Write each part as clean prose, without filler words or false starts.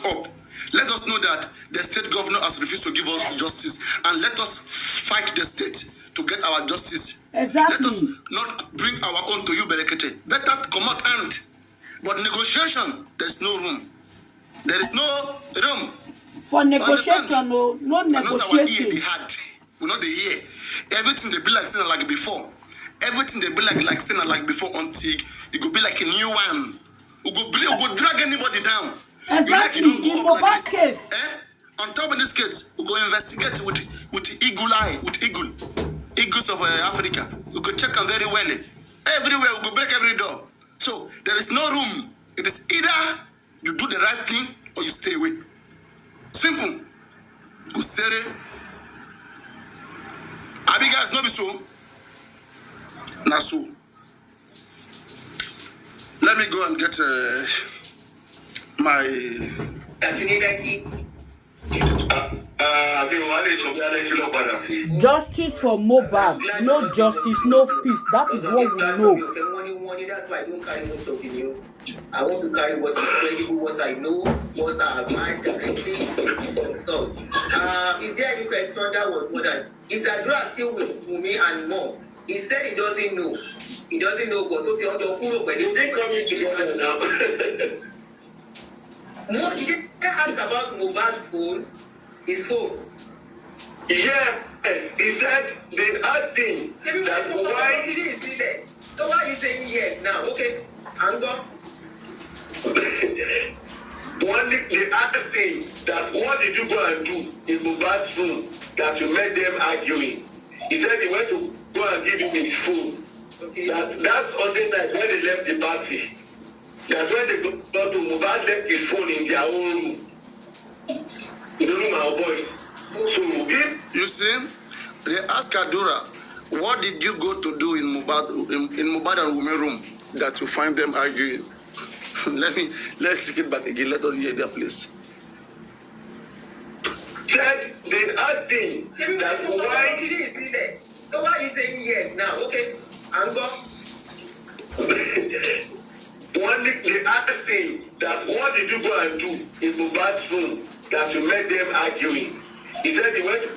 up. Let us know that the state governor has refused to give us justice, and let us fight the state to get our justice. Exactly. Let us not bring our own to you, Berekete. Better come out and. But negotiation, there's no room. There is no room. For negotiation, no negotiating. They had. We know the year. Everything they be like saying like before. Everything they be like saying like before until it could be like a new one. We go drag anybody down. Exactly. You don't go like case. On top of this case, we go investigate with eagle eye, with eagles of Africa. We go check them very well. Everywhere we go break every door. So there is no room. It is either you do the right thing or you stay away. Simple. Usere. Abiga is not so. Nasu. Let me go and get my. Justice for Mohbad. No justice, no peace. That is what we know. That's why I don't carry most of the news. I want to carry what is credible, what I know, what I have heard directly from source. Is there any question that was more than? Is Adura still with Wunmi and Mom? He said he doesn't know. He doesn't know, but so he coming now. No, he didn't ask about Mohbad's phone. His phone. Yeah, he said they asked him that why he didn't see that. So why are you saying yes now? Okay, hang on. They asked him that what did you go and do in Mohbad's phone that you made them arguing? He said he went to go and give him his phone. Okay. That's Sunday night when they left the party. That's when they got to Mohbad left his phone in their own room. In the room our boys. So you see, they asked Adura, what did you go to do in Mohbad and Wunmi room that you find them arguing? Let's take it back again. Let us hear their place. Said they asked him that why he didn't see that. So why are you saying yes now? Okay, and go. They asked him that what did you go and do in Mohbad's room that you made them arguing? He said he went.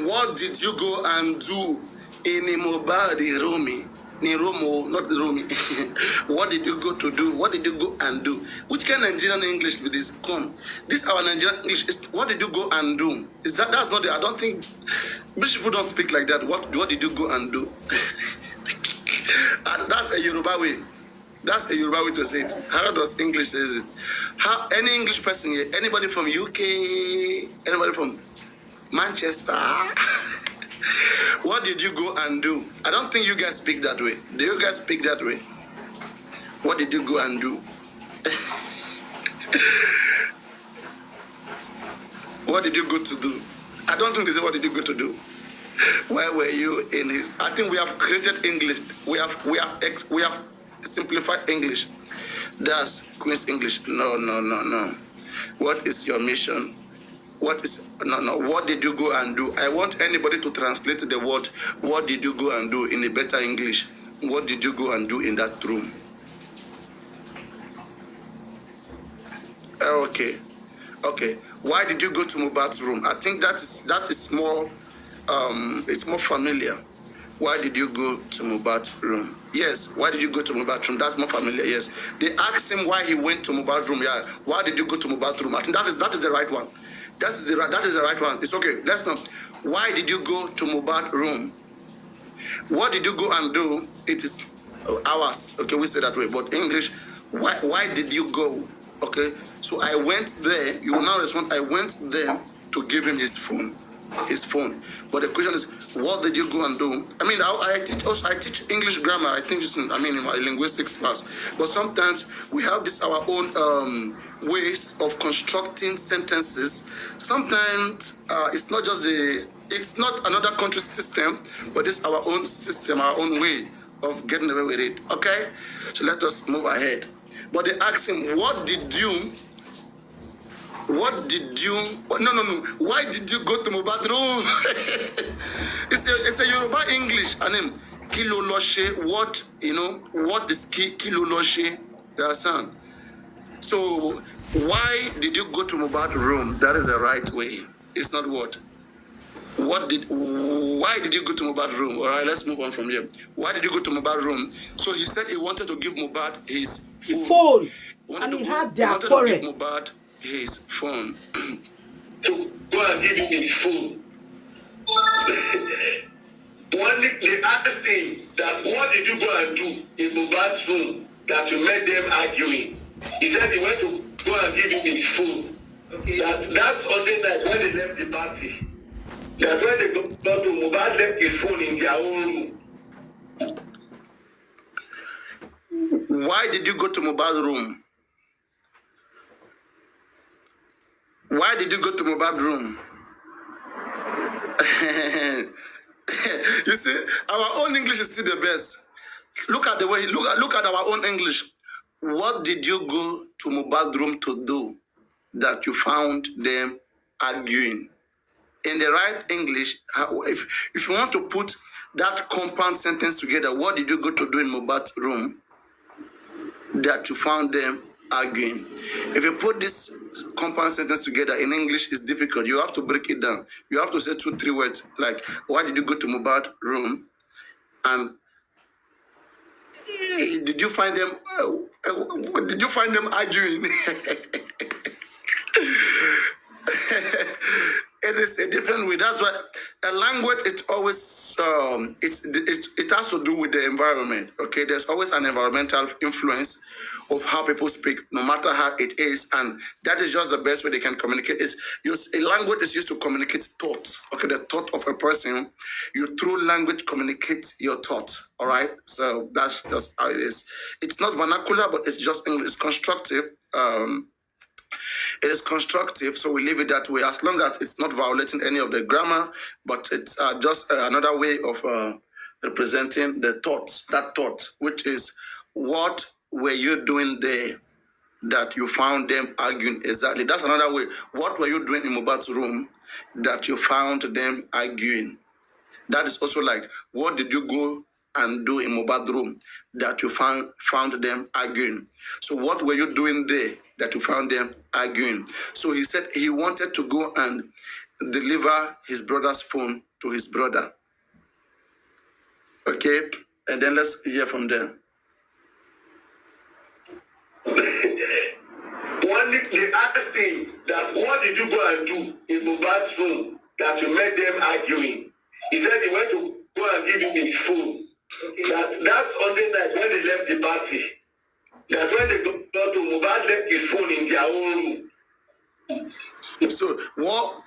What did you go and do in Mohbad room? Niromo, not the Romi. What did you go to do? What did you go and do? Which kind of Nigerian English with this? Come, this our Nigerian English. What did you go and do? That's not the? I don't think British people don't speak like that. What did you go and do? That's a Yoruba way. That's a Yoruba way to say it. How does English says it? How any English person here? Anybody from UK? Anybody from Manchester? What did you go and do? I don't think you guys speak that way. Do you guys speak that way? What did you go and do? What did you go to do? I don't think they say what did you go to do. Where were you in his? I think we have created English. We have simplified English. That's Queen's English. No. What is your mission? What did you go and do? I want anybody to translate the word, what did you go and do in a better English? What did you go and do in that room? Okay. Why did you go to Mohbad's room? I think that is more, it's more familiar. Why did you go to Mohbad's room? Yes, why did you go to Mohbad's room? That's more familiar, yes. They asked him why he went to Mohbad's room. Yeah, why did you go to Mohbad's room? I think that is the right one. That is the right one. It's okay. Let's know. Why did you go to Mohbad's room? What did you go and do? It is ours. Okay, we say that way. But English, why did you go? Okay, so I went there. You will now respond. I went there to give him his phone. But the question is, what did you go and do? I mean, I teach English grammar. I think in my linguistics class. But sometimes we have our own ways of constructing sentences. Sometimes it's not another country's system, but it's our own system, our own way of getting away with it. Okay? So let us move ahead. But they asked him, why did you why did you go to Mohbad's room? It's a Yoruba English. And then kilo loshe, what is kilo loshe? There are some. So Why did you go to Mohbad room? That is the right way. It's not what. Why did you go to Mohbad room? All right, let's move on from here. Why did you go to Mohbad room? So he said he wanted to give Mohbad his phone. And he had He their wanted quarrel. to give Mohbad his phone. To go and give him his phone. The other thing that what did you go and do in Mohbad's room that you met them arguing? He said he went to go and give him his phone. Okay. That's Sunday night when they left the party. That's when they got to Mohbad left his phone in their own room. Why did you go to Mohbad's room? Why did you go to Mohbad's room? You see, our own English is still the best. Look at the way, look at our own English. What did you go to Mohbad's room to do that you found them arguing? In the right English, if you want to put that compound sentence together, what did you go to do in Mohbad's room that you found them arguing? If you put this compound sentence together in English, it's difficult. You have to break it down. You have to say 2-3 words like, why did you go to Mohbad's room? And did you find them arguing? It is a different way. That's why a language, it's always it has to do with the environment. Okay, there's always an environmental influence of how people speak, no matter how it is, and that is just the best way they can communicate. A language is used to communicate thoughts. Okay, the thought of a person, you through language communicate your thought. All right, so that's just how it is. It's not vernacular, but it's just English. It's constructive. It is constructive, so we leave it that way, as long as it's not violating any of the grammar, but it's just another way of representing the thoughts, that thought, which is, what were you doing there that you found them arguing? Exactly. That's another way. What were you doing in Mohbad's room that you found them arguing? That is also like, what did you go and do in Mohbad's room that you found them arguing? So what were you doing there that you found them arguing? So he said he wanted to go and deliver his brother's phone to his brother. Okay, and then let's hear from them. The other thing that what did you go and do in Mohbad's room that you met them arguing? He said he went to go and give him his phone. Okay. That's Sunday night when they left the party. That's when they got to Mohbad left his phone in their own room. So what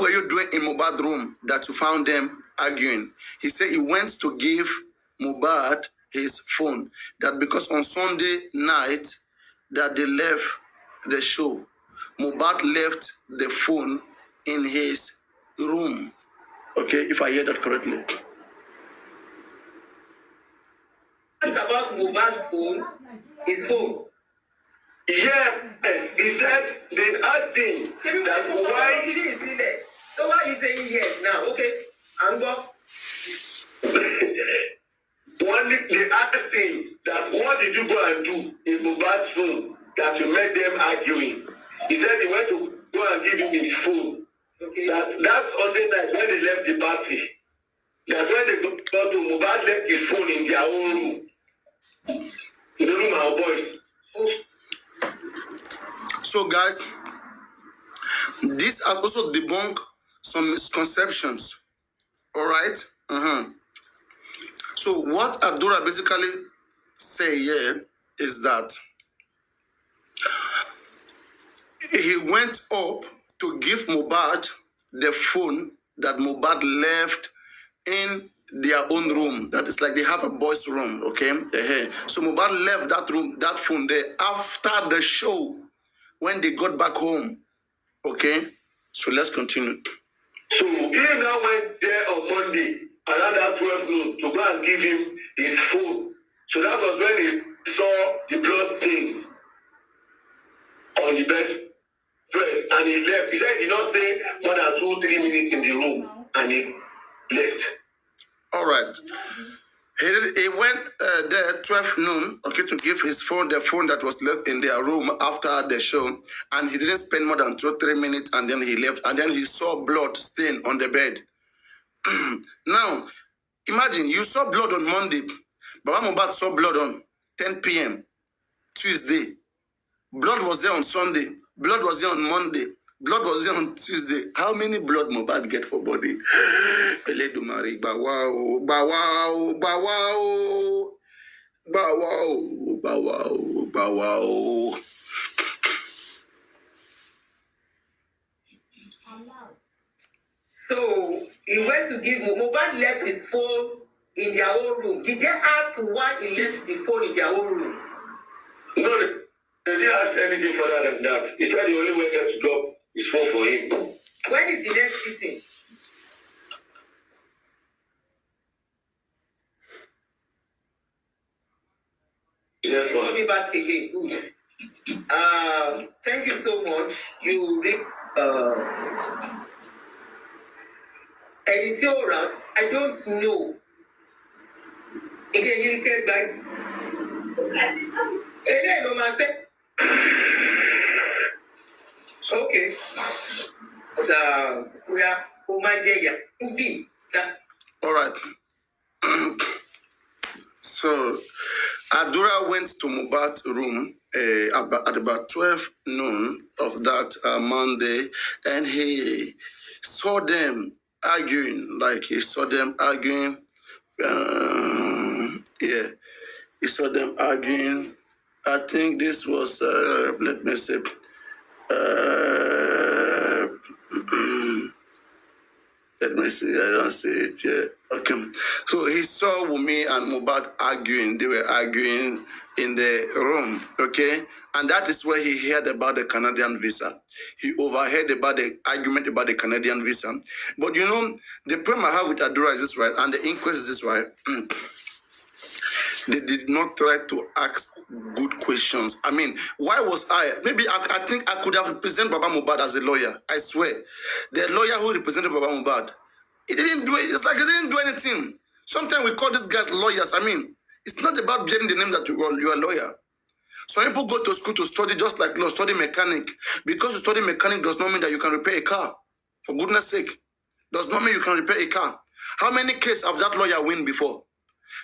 were you doing in Mohbad's room that you found them arguing? He said he went to give Mohbad his phone. That because on Sunday night that they left the show, Mohbad left the phone in his room. Okay, if I hear that correctly. About Mohbad's phone, his phone. Yeah, he said the other thing that why. So why are you saying yes now? Okay, I'm going. The other thing that what did you go and do in Mohbad's room that you met them arguing? He said he went to go and give him his phone. Okay. That's Sunday night when they left the party. That's when they got to Mohbad left his phone in their own room. In the room, our boys. So guys, this has also debunked some misconceptions. All right. So what Adora basically say here is that he went up to give Mohbad the phone that Mohbad left in their own room. That is like they have a boys' room, okay? So Mohbad left that room, that phone there after the show when they got back home, okay? So let's continue. So he now went there on Monday around that 12 noon to go and give him his phone. So that was when he saw the blood stain on the bed. And he left. He said he did not stay more than 2-3 minutes in the room, and he left. All right. He went there 12 noon, okay, to give his phone, the phone that was left in their room after the show, and he didn't spend more than 2-3 minutes, and then he left, and then he saw blood stain on the bed. Now, imagine you saw blood on Monday, Baba Mohbad saw blood on 10 p.m. Tuesday. Blood was there on Sunday. Blood was there on Monday. Blood was there on Tuesday. How many blood Mohbad get for body? Eledumare, bawao, bawao, bawao, bawao, bawao, bawao. So he went to give Mohbad left his phone in their own room. Did they ask why he left the phone in their own room? No, they didn't ask anything further than that. He said he only went there to drop his phone for him. When is the next meeting? Yes, sir. Coming back again. Good. Thank you so much. You read anything around? I don't know. Again, you can buy. Okay. So we are All right. So Adura went to Mohbad's room at about 12 noon of that Monday, and he saw them arguing. Like he saw them arguing. Yeah, he saw them arguing. I think this was, let me see. Let me see, I don't see it yet. Okay. So he saw Wunmi and Mohbad arguing. They were arguing in the room, okay? And that is where he heard about the Canadian visa. He overheard about the argument about the Canadian visa. But you know, the problem I have with Adura is this, right? And the inquest is this, right? They did not try to ask good questions. I mean, why was I? Maybe I think I could have represented Baba Mohbad as a lawyer. I swear. The lawyer who represented Baba Mohbad, he didn't do it. It's like he didn't do anything. Sometimes we call these guys lawyers. I mean, it's not about getting the name that you're a lawyer. Some people go to school to study just like law, study mechanic. Because you study mechanic does not mean that you can repair a car. For goodness sake. Does not mean you can repair a car. How many cases have that lawyer won before?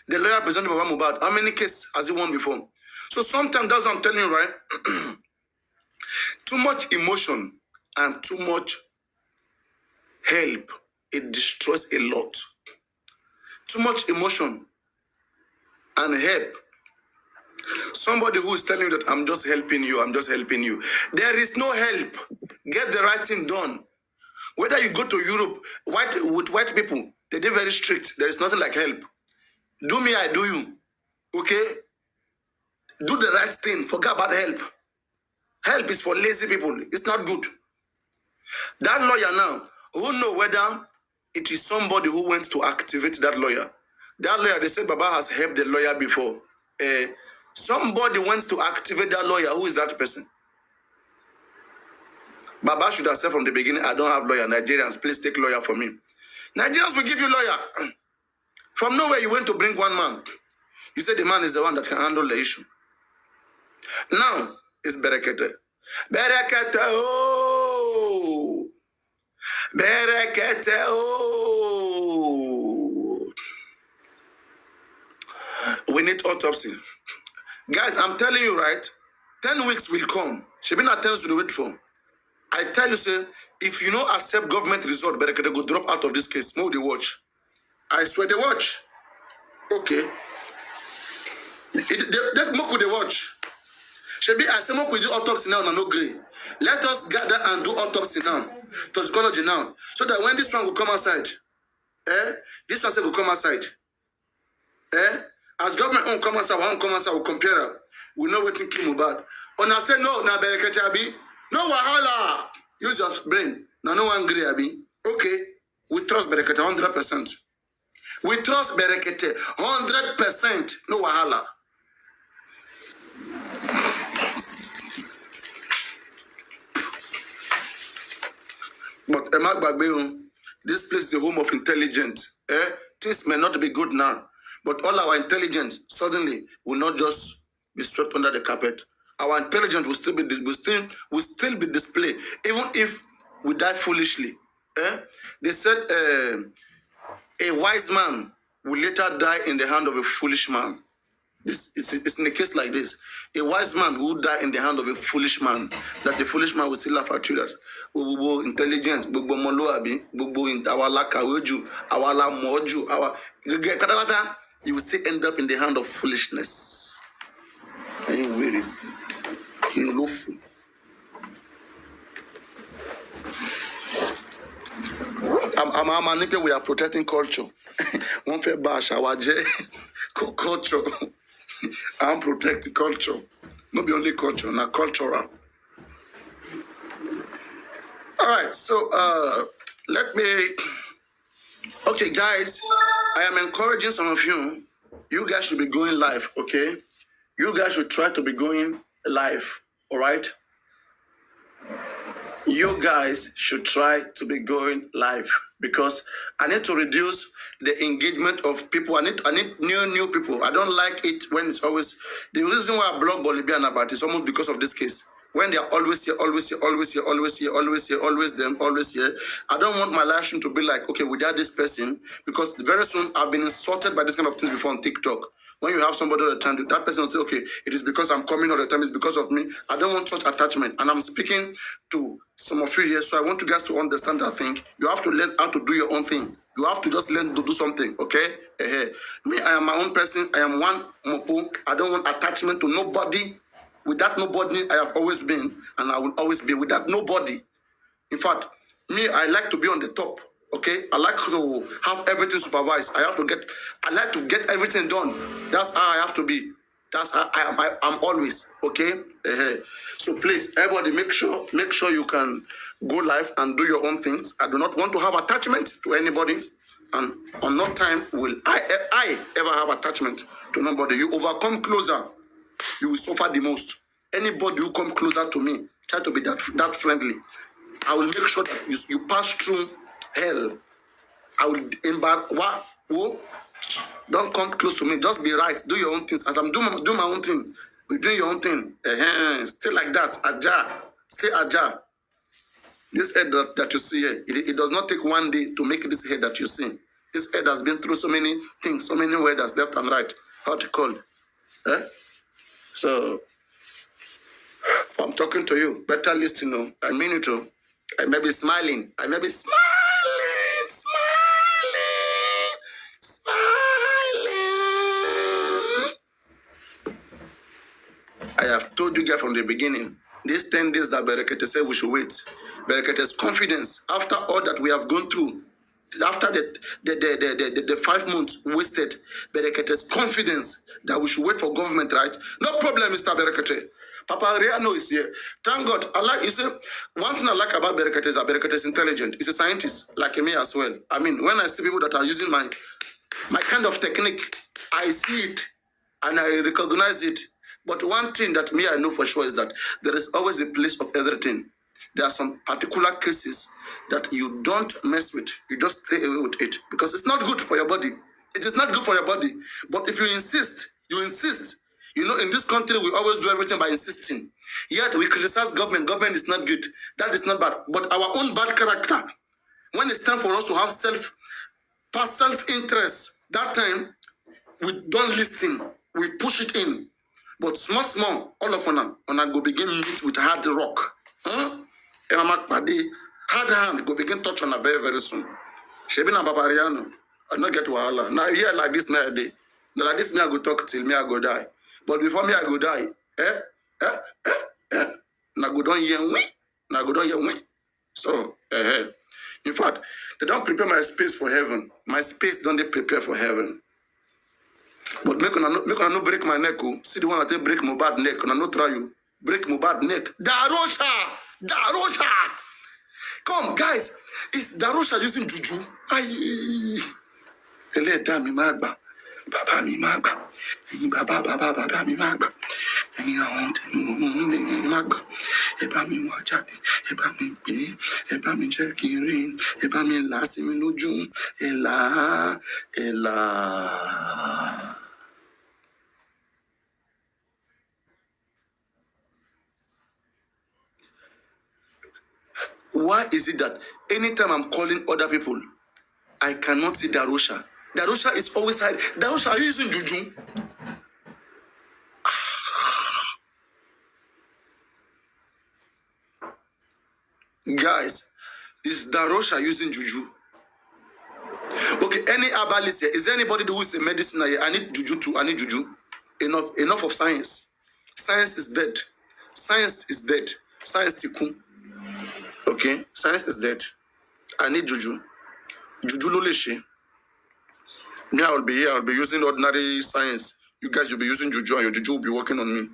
The lawyer presented Baba Mohbad, how many cases has he won before? So sometimes that's what I'm telling you, right? Too much emotion and too much help, it destroys a lot. Too much emotion and help. Somebody who is telling you that I'm just helping you, I'm just helping you. There is no help. Get the right thing done. Whether you go to Europe, with white people, they're very strict. There is nothing like help. Do me, I do you. Okay? Do the right thing. Forget about help. Help is for lazy people. It's not good. That lawyer now, who know whether it is somebody who went to activate that lawyer. That lawyer, they said Baba has helped the lawyer before. Somebody wants to activate that lawyer. Who is that person? Baba should have said from the beginning, I don't have lawyer. Nigerians, please take lawyer for me. Nigerians will give you lawyer. From nowhere, you went to bring one man. You said the man is the one that can handle the issue. Now, it's Berekete. Berekete, oh! Berekete, oh! We need autopsy. Guys, I'm telling you, right? 10 weeks will come. She been attempts to wait for. I tell you, sir, if you don't accept government result, Berekete go drop out of this case. More they watch. I swear they watch. Okay. That Moku they watch. Shebi, I say Moku do autopsy now and no grey. Let us gather and do autopsy now. Toxicology now. So that when this one will come outside, this one will come outside. As government won't come outside, one come outside, we'll compare her. We know what to kill Mohbad. And I say no, now Berekete abi. No wahala. Use your brain. Now no one grey abi. Okay. We trust Berekete 100%. We trust Berekete 100%. No wahala. But Emak Bagbeun, this place is the home of intelligence. Things may not be good now. But all our intelligence suddenly will not just be swept under the carpet. Our intelligence will still be displayed, even if we die foolishly. They said a wise man will later die in the hand of a foolish man. It's in a case like this. A wise man will die in the hand of a foolish man, that the foolish man will still laugh at you that gbogbo intelligent, gbogbo moluabi, gbogbo awala kaweju, awala moju, you will still end up in the hand of foolishness. And you weary. You lofu. We are protecting culture. One fair bash, our culture. I'm protecting culture. Not be only culture, not cultural. All right, so okay, guys, I am encouraging some of you. You guys should be going live, okay? You guys should try to be going live, all right? You guys should try to be going live because I need to reduce the engagement of people. I need new people. I don't like it when it's always the reason why I blog Bolivian about is almost because of this case. When they are always here, always here, always here, always here, always here, always them, always here. I don't want my live stream to be like, okay, without this person, because very soon I've been insulted by this kind of things before on TikTok. When you have somebody all the time, that person will say, okay, it is because I'm coming all the time, it's because of me. I don't want such attachment. And I'm speaking to some of you here, so I want you guys to understand that thing. You have to learn how to do your own thing. You have to just learn to do something, okay? Me, I am my own person. I am one mopo. I don't want attachment to nobody. With that nobody, I have always been, and I will always be with that nobody. In fact, me, I like to be on the top. Okay, I like to have everything supervised. I like to get everything done. That's how I have to be. That's how I'm always, okay? So please, everybody, make sure you can go live and do your own things. I do not want to have attachment to anybody, and on no time will I ever have attachment to nobody. You overcome closer, you will suffer the most. Anybody who come closer to me, try to be that friendly. I will make sure that you pass through hell. I will embark. Don't come close to me. Just be right. Do your own things. As I'm doing my own thing, be doing your own thing. Stay like that. Ajar. Stay ajar. This head that you see here, it does not take one day to make this head that you see. This head has been through so many things, so many weathers, left and right. How to call? So, I'm talking to you. Better listen. I mean it. I may be smiling. Smiling. I have told you guys from the beginning, these 10 days that Berekete said we should wait. Berekete's confidence, after all that we have gone through, after the 5 months wasted, Berekete's confidence that we should wait for government, right? No problem, Mr. Berekete. Papa Riano is here. Thank God. You see, one thing I like about Berekete is that Berekete is intelligent. He's a scientist, like me as well. I mean, when I see people that are using my kind of technique, I see it and I recognize it. But one thing that I know for sure is that there is always a place of everything. There are some particular cases that you don't mess with. You just stay away with it because it's not good for your body. It is not good for your body. But if you insist. You know, in this country, we always do everything by insisting. Yet we criticize government. Government is not good. That is not bad. But our own bad character, when it's time for us to have self-interest, that time we don't listen. We push it in. But small, all of us go begin meet with hard rock. Hard hand go begin touch on a very, very soon. Shebina Babariano, I not get wahala. Now here like this now day. Now like this me I go talk till me I go die. But before me I go die, na go don hear we. So in fact, they don't prepare my space for heaven. My space don't they prepare for heaven. But make una no break my neck. See the one that they break Mohbad neck. Una no try you break Mohbad neck. Darosha. Come, guys. Is Darosha using juju? Ele dami magba. Baba mi magba. Baba mi magba. Magba. Eba mi wajade. Why is it that anytime I'm calling other people, I cannot see Darosha? Darosha is always hiding. Darosha, are you using juju? Guys, is Darosha using juju? Okay, any herbalist here? Is there anybody who is a medicine here? I need juju too. I need juju. Enough of science. Science is dead. Science is dead. Science tikkun. Okay, science is dead. I need juju. Juju loleshe. Me, I will be here. I'll be using ordinary science. You guys will be using juju, and your juju will be working on me.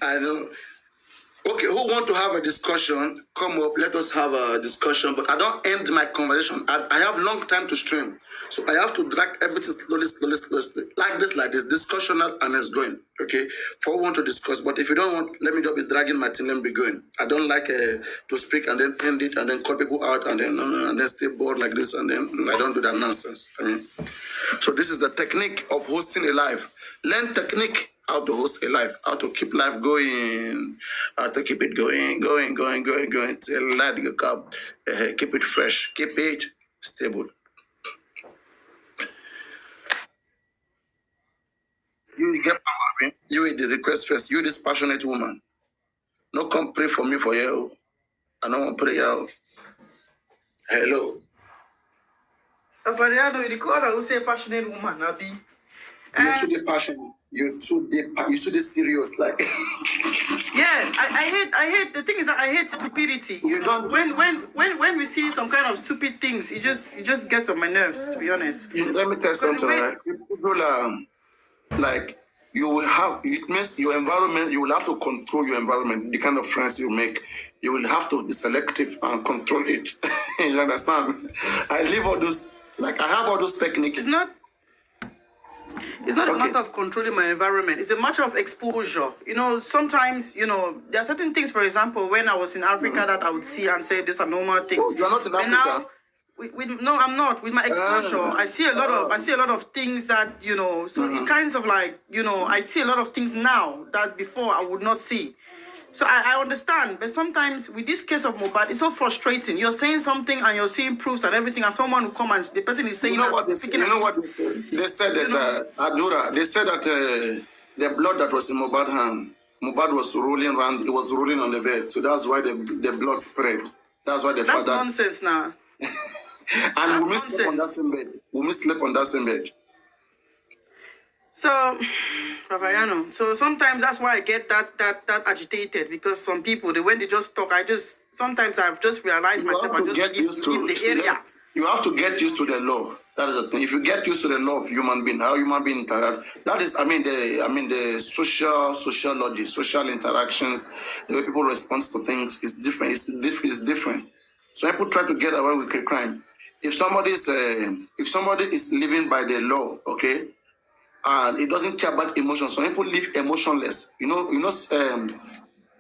I know. Okay, who want to have a discussion? Come up, let us have a discussion. But I don't end my conversation. I have long time to stream. So I have to drag everything slowly. Like this, discussional, and it's going. Okay, for who want to discuss. But if you don't want, let me just be dragging my team, let me be going. I don't like to speak and then end it and then call people out and then stay bored like this and then I don't do that nonsense. I mean, so this is the technique of hosting a live. Learn technique. How to host a life, how to keep life going, how to keep it going till light go come. Keep it fresh, keep it stable. You get power, you the request first. You this passionate woman. No come pray for me for you. I don't want to pray out. Hello. But you call her who say passionate woman, Abi. You're too passionate. You're too serious. Like yeah, I hate. The thing is that I hate stupidity. You don't. When we see some kind of stupid things, it just gets on my nerves. To be honest. Let me tell you something. Right? People like you will have. It means your environment. You will have to control your environment. The kind of friends you make. You will have to be selective and control it. You understand? I live all those. Like I have all those techniques. It's not a matter of controlling my environment. It's a matter of exposure. You know, sometimes, you know, there are certain things, for example, when I was in Africa that I would see and say, these are normal things. Oh, you're not in Africa? Now, no, I'm not. With my exposure, I see a lot of things that, you know, so it kinds of like, you know, I see a lot of things now that before I would not see. So I understand, but sometimes with this case of Mohbad, it's so frustrating. You're saying something and you're seeing proofs and everything, and someone will come and the person is saying, you know what they said? They said that Adura. They said that the blood that was in Mohbad's hand, Mohbad was rolling around. It was rolling on the bed, so that's why the blood spread. That's why the father. That's nonsense now. And we slept on that same bed. We slept on that same bed. So, Ravayano, so sometimes that's why I get that agitated, because some people, when they just talk, sometimes I've just realized myself, I just leave the area. You have to get used to the law. That is the thing. If you get used to the law of human being, how human being interact, that is, the sociology, social interactions, the way people respond to things is different. It's different. So people try to get away with a crime. If somebody is living by the law, okay, and it doesn't care about emotions. Some people live emotionless. You know,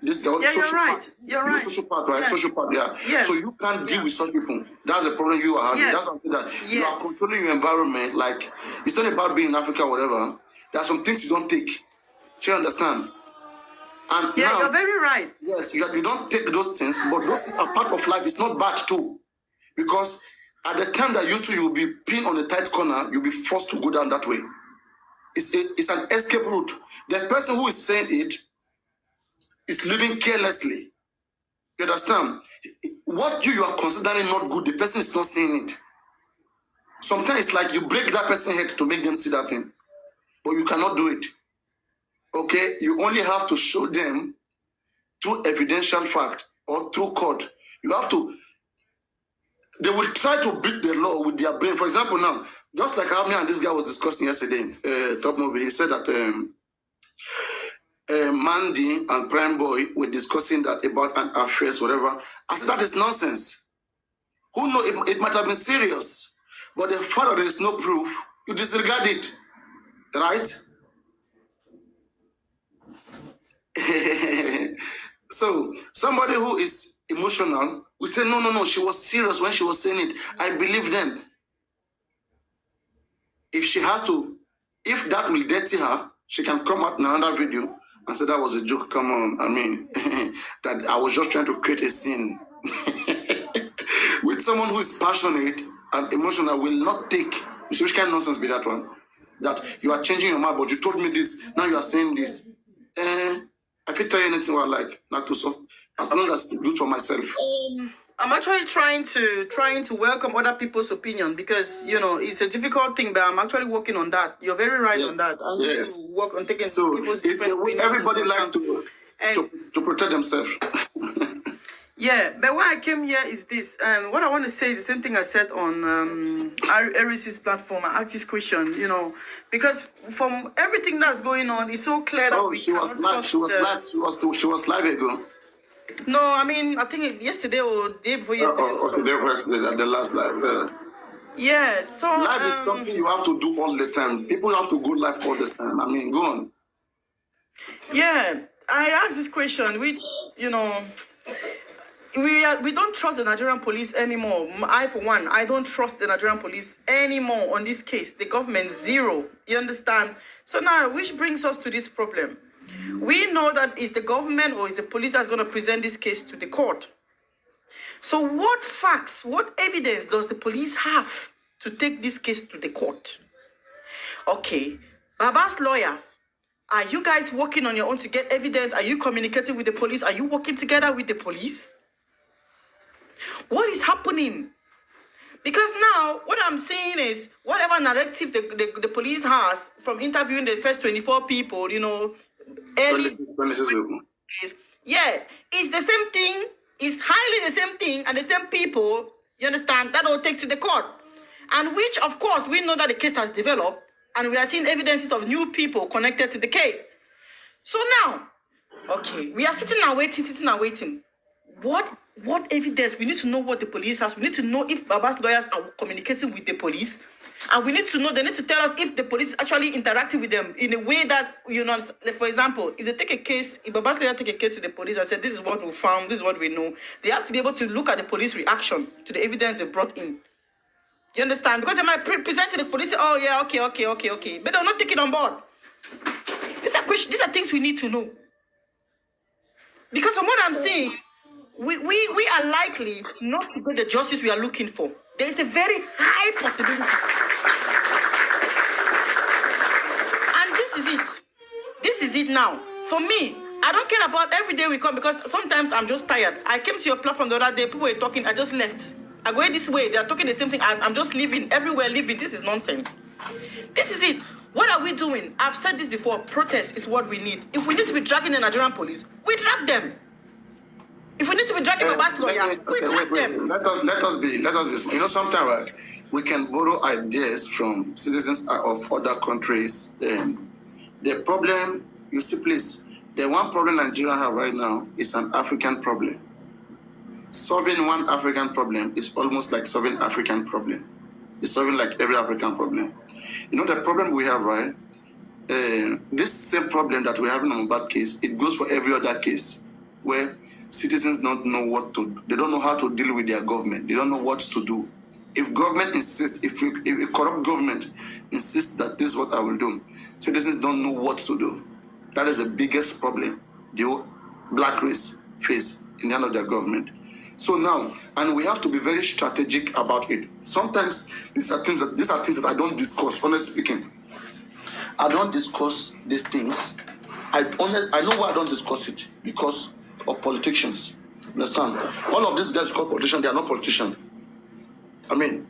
this guy. Yeah, you're right. You're right. Social part, right? Yeah. Social part, yeah. Yeah. So you can't deal with such people. That's the problem you are having. Yeah. That's something that you are controlling your environment. Like, it's not about being in Africa or whatever. There are some things you don't take. Do you understand? And yeah, now, you're very right. Yes, you don't take those things, but those things are part of life. It's not bad too. Because at the time that you will be pinned on a tight corner, you'll be forced to go down that way. It's an escape route. The person who is saying it is living carelessly. You understand? What you are considering not good, the person is not seeing it. Sometimes it's like you break that person's head to make them see that thing. But you cannot do it. Okay? You only have to show them through evidential fact or through court. You have to. They will try to beat the law with their brain. For example, now, just like how me and this guy was discussing yesterday, Top Movie, he said that Mandy and Prime Boy were discussing that about an affairs, whatever. I said that is nonsense. Who knows? It might have been serious. But the fact that there is no proof, you disregard it. Right? So, somebody who is emotional will say, no, she was serious when she was saying it. I believe them. If she has to, if that will dirty her, she can come out in another video and say that was a joke. Come on, I mean, that I was just trying to create a scene. With someone who is passionate and emotional will not take, which kind of nonsense be that one? That you are changing your mind, but you told me this, now you are saying this. I can tell you anything I like, not to so, as long as I do it for myself. I'm actually trying to welcome other people's opinion because it's a difficult thing, but I'm actually working on that. You're very right on that. I need to work on taking people's different opinions. Everybody like to protect themselves. Yeah, but why I came here is this, and what I want to say is the same thing I said on Aris's platform. I asked this question, because from everything that's going on, it's so clear that she was live. She was live ago. No, I mean, I think yesterday or day before yesterday. Day before yesterday, the last live. Yeah, so live is something you have to do all the time. People have to go live all the time. I mean, go on. Yeah, I asked this question, which we don't trust the Nigerian police anymore. I, for one, I don't trust the Nigerian police anymore on this case. The government, zero. You understand? So now, which brings us to this problem. We know that it's the government or it's the police that's going to present this case to the court. So what facts, what evidence does the police have to take this case to the court? Okay, Baba's lawyers, are you guys working on your own to get evidence? Are you communicating with the police? Are you working together with the police? What is happening? Because now, what I'm seeing is, whatever narrative the police has from interviewing the first 24 people, 26 people. Yeah, it's the same thing. It's highly the same thing and the same people, you understand, that will take to the court. And which, of course, we know that the case has developed and we are seeing evidences of new people connected to the case. So now, okay, we are sitting and waiting. What evidence? We need to know what the police has. We need to know if Baba's lawyers are communicating with the police. And we need to know, they need to tell us if the police is actually interacting with them in a way that, like for example, if they take a case, if Baba's lawyer take a case to the police and said, this is what we found, this is what we know, they have to be able to look at the police reaction to the evidence they brought in. You understand? Because they might present to the police, oh yeah, okay. But they'll not take it on board. These are things we need to know. Because from what I'm saying, we are likely not to get the justice we are looking for. There is a very high possibility. And this is it now. For me, I don't care about every day we come because sometimes I'm just tired. I came to your platform the other day, people were talking, I just left. I go this way, they're talking the same thing, I'm just leaving, everywhere leaving. This is nonsense. This is it. What are we doing? I've said this before, protest is what we need. If we need to be dragging the Nigerian police, we drag them. If we need to be dragging Baba's lawyer, we drag them. Let us be smart. Sometimes we can borrow ideas from citizens of other countries. The problem, you see, please, the one problem Nigeria have right now is an African problem. Solving one African problem is almost like solving African problem. It's solving like every African problem. The problem we have, right? This same problem that we're having on Mohbad case, it goes for every other case where citizens don't know what to do. They don't know how to deal with their government. They don't know what to do. If government insists, if a corrupt government insists that this is what I will do, citizens don't know what to do. That is the biggest problem the black race face in the hand of their government. So now, and we have to be very strategic about it. Sometimes these are things that I don't discuss, honestly speaking. I don't discuss these things. I know why I don't discuss it, because of politicians. Understand? All of these guys called politicians, they are not politicians. I mean,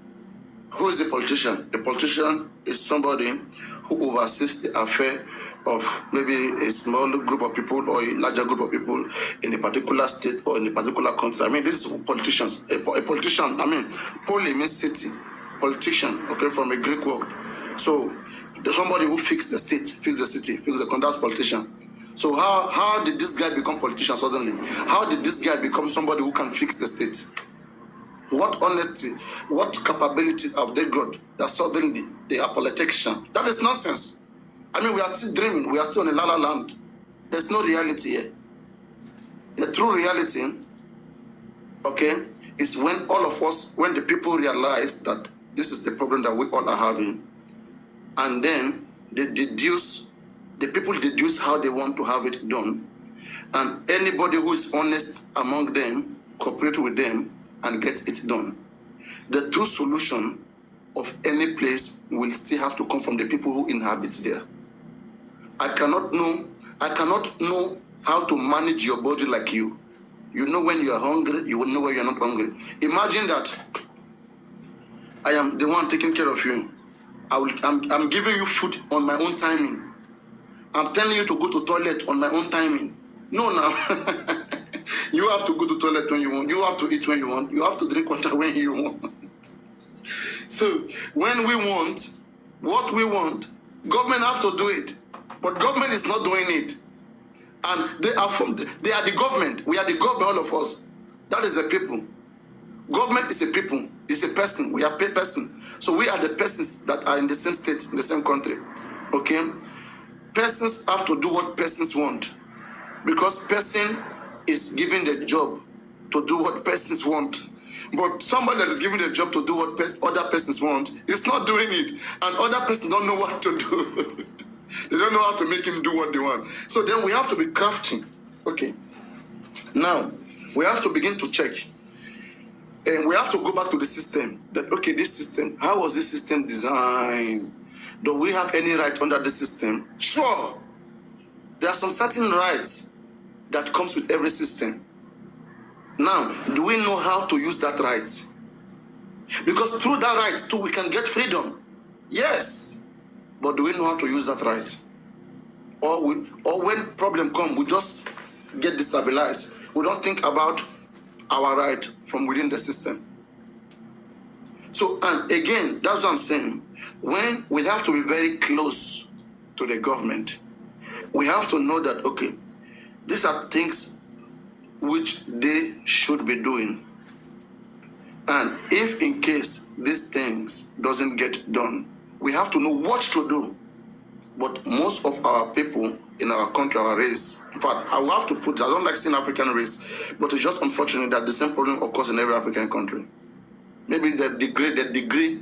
who is a politician? A politician is somebody who oversees the affair of maybe a small group of people or a larger group of people in a particular state or in a particular country. I mean, this is politicians. A politician, poli means city. Politician, okay, from a Greek word. So, there's somebody who fixes the state, fixes the city, fixes the country, that's politician. So how did this guy become politician suddenly? How did this guy become somebody who can fix the state? What honesty, what capability have they got that suddenly they are politicians? That is nonsense. I mean, we are still dreaming. We are still in a la la land. There's no reality here. The true reality, okay, is when all of us, when the people realize that this is the problem that we all are having, and then they deduce, the people deduce how they want to have it done, and anybody who is honest among them, cooperate with them, and get it done. The true solution of any place will still have to come from the people who inhabit there. I cannot know how to manage your body like you. You know when you are hungry, you will know when you are not hungry. Imagine that I am the one taking care of you. I'm giving you food on my own timing. I'm telling you to go to toilet on my own timing. No, now. You have to go to toilet when you want. You have to eat when you want. You have to drink water when you want. So when we want what we want, government have to do it. But government is not doing it. And they are the government. We are the government, all of us. That is the people. Government is a people. It's a person. We are a person. So we are the persons that are in the same state, in the same country. Okay? Persons have to do what persons want. Because person is given the job to do what persons want. But somebody that is given the job to do what other persons want is not doing it. And other persons don't know what to do. They don't know how to make him do what they want. So then we have to be crafty. Okay. Now, we have to begin to check. And we have to go back to the system. That, okay, this system, how was this system designed? Do we have any right under the system? Sure. There are some certain rights that comes with every system. Now, do we know how to use that right? Because through that right, too, we can get freedom. Yes. But do we know how to use that right? Or when problem comes, we just get destabilized. We don't think about our right from within the system. So, and again, that's what I'm saying. When we have to be very close to the government, we have to know that, okay, these are things which they should be doing. And if in case these things doesn't get done, we have to know what to do. But most of our people in our country, our race, in fact, I will have to put, I don't like saying African race, but it's just unfortunate that the same problem occurs in every African country. Maybe the degree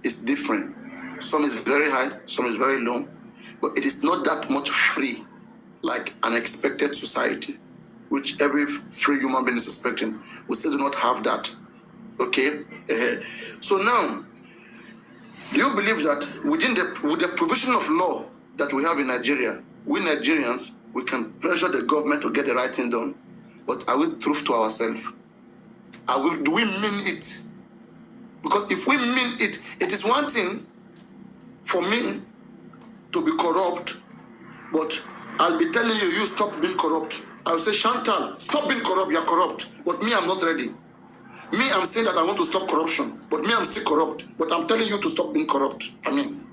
is different. Some is very high, some is very low, but it is not that much free like an expected society, which every free human being is expecting. We still do not have that. Okay? So now, do you believe that with the provision of law that we have in Nigeria, we Nigerians, we can pressure the government to get the right thing done? But are we truth to ourselves? Do we mean it? Because if we mean it, it is one thing for me to be corrupt, but I'll be telling you, you stop being corrupt. I'll say, Chantal, stop being corrupt, you're corrupt. But me, I'm not ready. Me, I'm saying that I want to stop corruption, but me, I'm still corrupt. But I'm telling you to stop being corrupt. I mean,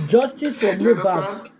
justice for Mohbad.